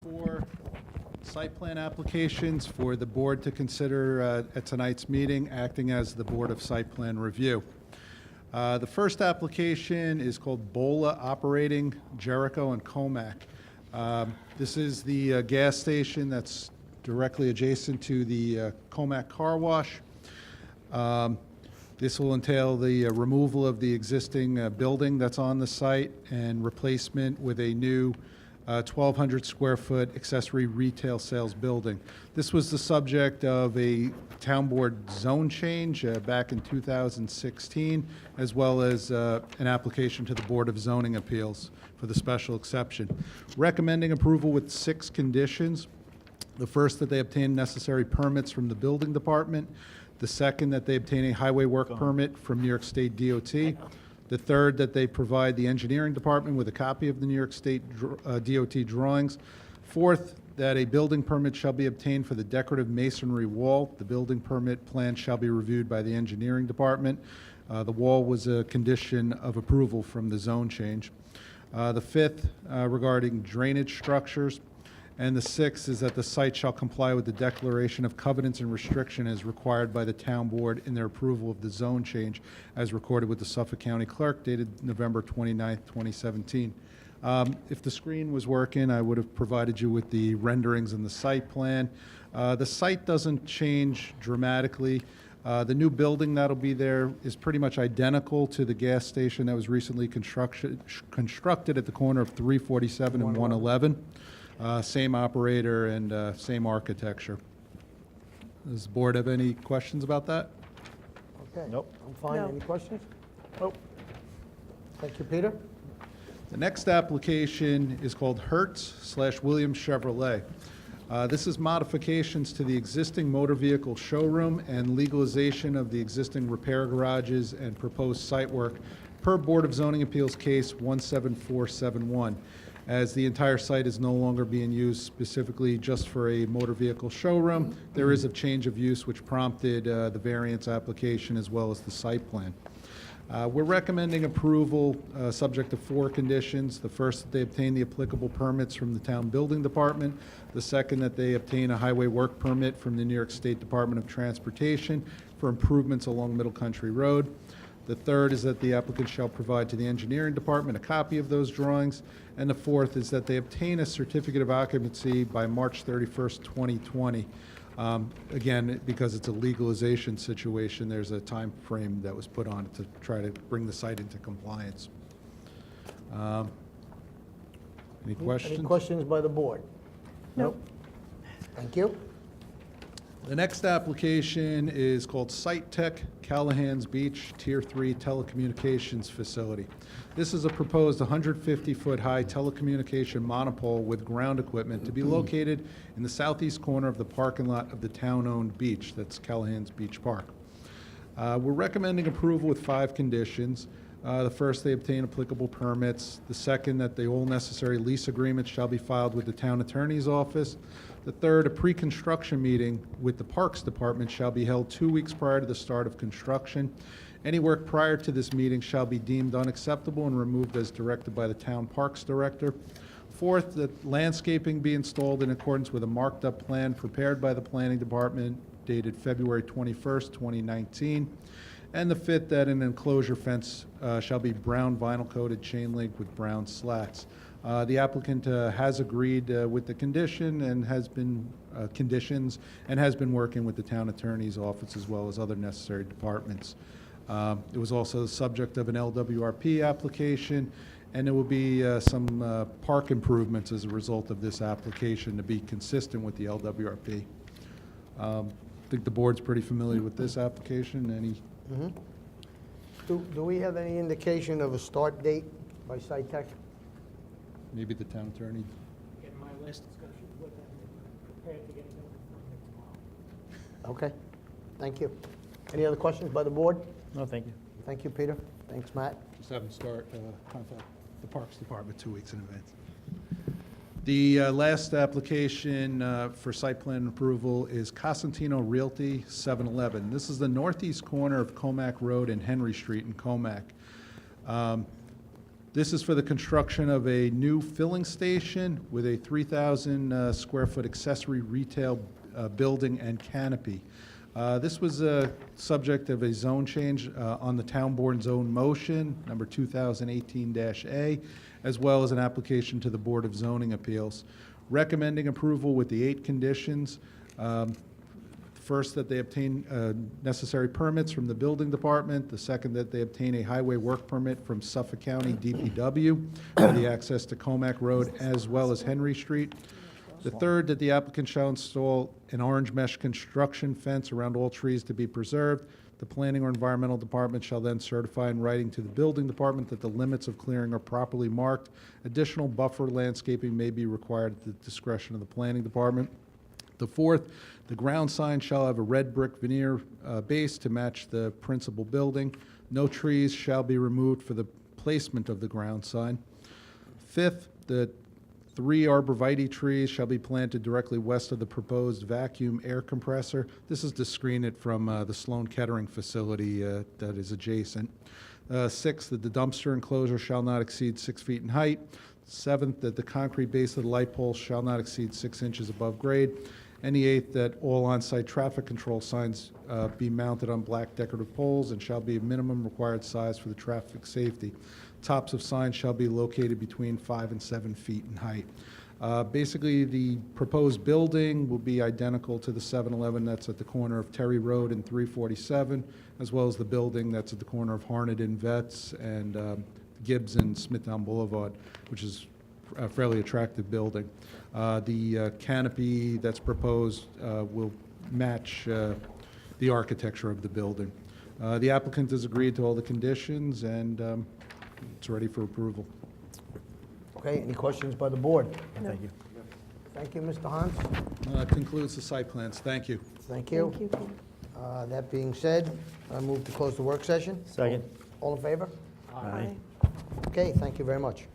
4 site plan applications for the board to consider at tonight's meeting, acting as the Board of Site Plan Review. The first application is called Bola Operating, Jericho and Comac. This is the gas station that's directly adjacent to the Comac Car Wash. This will entail the removal of the existing building that's on the site and replacement with a new 1,200 square foot accessory retail sales building. This was the subject of a town board zone change back in 2016, as well as an application to the Board of Zoning Appeals for the special exception. Recommending approval with 6 conditions. The first, that they obtain necessary permits from the building department. The second, that they obtain a highway work permit from New York State DOT. The third, that they provide the engineering department with a copy of the New York State DOT drawings. Fourth, that a building permit shall be obtained for the decorative masonry wall. The building permit plan shall be reviewed by the engineering department. The wall was a condition of approval from the zone change. The fifth, regarding drainage structures. And the sixth is that the site shall comply with the declaration of covenants and restriction as required by the town board in their approval of the zone change as recorded with the Suffolk County Clerk dated November 29th, 2017. If the screen was working, I would have provided you with the renderings and the site plan. The site doesn't change dramatically. The new building that'll be there is pretty much identical to the gas station that was recently constructed at the corner of 347 and 111. Same operator and same architecture. Does the board have any questions about that? Okay. Nope. I'm fine. No. Any questions? Nope. Thank you, Peter. The next application is called Hertz/Williams Chevrolet. This is modifications to the existing motor vehicle showroom and legalization of the existing repair garages and proposed site work per Board of Zoning Appeals case 17471. As the entire site is no longer being used specifically just for a motor vehicle showroom, there is a change of use which prompted the variance application as well as the site plan. We're recommending approval subject to 4 conditions. The first, that they obtain the applicable permits from the town building department. The second, that they obtain a highway work permit from the New York State Department of Transportation for improvements along Middle Country Road. The third is that the applicant shall provide to the engineering department a copy of those drawings. And the fourth is that they obtain a certificate of occupancy by March 31st, 2020. Again, because it's a legalization situation, there's a time frame that was put on it to try to bring the site into compliance. Any questions? Any questions by the board? Nope. Thank you. The next application is called Site Tech Callahan's Beach Tier 3 Telecommunications Facility. This is a proposed 150-foot high telecommunication monopole with ground equipment to be located in the southeast corner of the parking lot of the town-owned beach. That's Callahan's Beach Park. We're recommending approval with 5 conditions. The first, they obtain applicable permits. The second, that all necessary lease agreements shall be filed with the town attorney's office. The third, a pre-construction meeting with the Parks Department shall be held 2 weeks prior to the start of construction. Any work prior to this meeting shall be deemed unacceptable and removed as directed by the town parks director. Fourth, that landscaping be installed in accordance with a marked-up plan prepared by the planning department dated February 21st, 2019. And the fifth, that an enclosure fence shall be brown vinyl-coated chain link with brown slats. The applicant has agreed with the condition and has been conditions and has been working with the town attorney's office as well as other necessary departments. It was also the subject of an LWRP application, and there will be some park improvements as a result of this application to be consistent with the LWRP. I think the board's pretty familiar with this application. Any? Do we have any indication of a start date by Site Tech? Maybe the town attorney. Get my list discussions with them, prepared to get it done tomorrow. Okay. Thank you. Any other questions by the board? No, thank you. Thank you, Peter. Thanks, Matt. Just have them start, contact the Parks Department 2 weeks in advance. The last application for site plan approval is Cosentino Realty 711. This is the northeast corner of Comac Road and Henry Street in Comac. This is for the construction of a new filling station with a 3,000 square foot accessory retail building and canopy. This was a subject of a zone change on the town board zone motion, number 2018-A, as well as an application to the Board of Zoning Appeals. Recommending approval with the 8 conditions. First, that they obtain necessary permits from the building department. The second, that they obtain a highway work permit from Suffolk County DPW for the access to Comac Road as well as Henry Street. The third, that the applicant shall install an orange mesh construction fence around all trees to be preserved. The planning or environmental department shall then certify in writing to the building department that the limits of clearing are properly marked. Additional buffer landscaping may be required at the discretion of the planning department. The fourth, the ground sign shall have a red brick veneer base to match the principal building. No trees shall be removed for the placement of the ground sign. Fifth, the 3 arborvitae trees shall be planted directly west of the proposed vacuum air compressor. This is to screen it from the Sloan Kettering facility that is adjacent. Sixth, that the dumpster enclosure shall not exceed 6 feet in height. Seventh, that the concrete base of the light poles shall not exceed 6 inches above grade. And the eighth, that all on-site traffic control signs be mounted on black decorative poles and shall be a minimum required size for the traffic safety. Tops of signs shall be located between 5 and 7 feet in height. Basically, the proposed building will be identical to the 7-Eleven that's at the corner of Terry Road and 347, as well as the building that's at the corner of Harnett and Vets and Gibbs and Smithtown Boulevard, which is a fairly attractive building. The canopy that's proposed will match the architecture of the building. The applicant has agreed to all the conditions, and it's ready for approval. Okay, any questions by the board? Thank you. Thank you, Mr. Hans. Concludes the site plans. Thank you. Thank you. Thank you. That being said, I move to close the work session. Second. All in favor? Aye. Okay, thank you very much.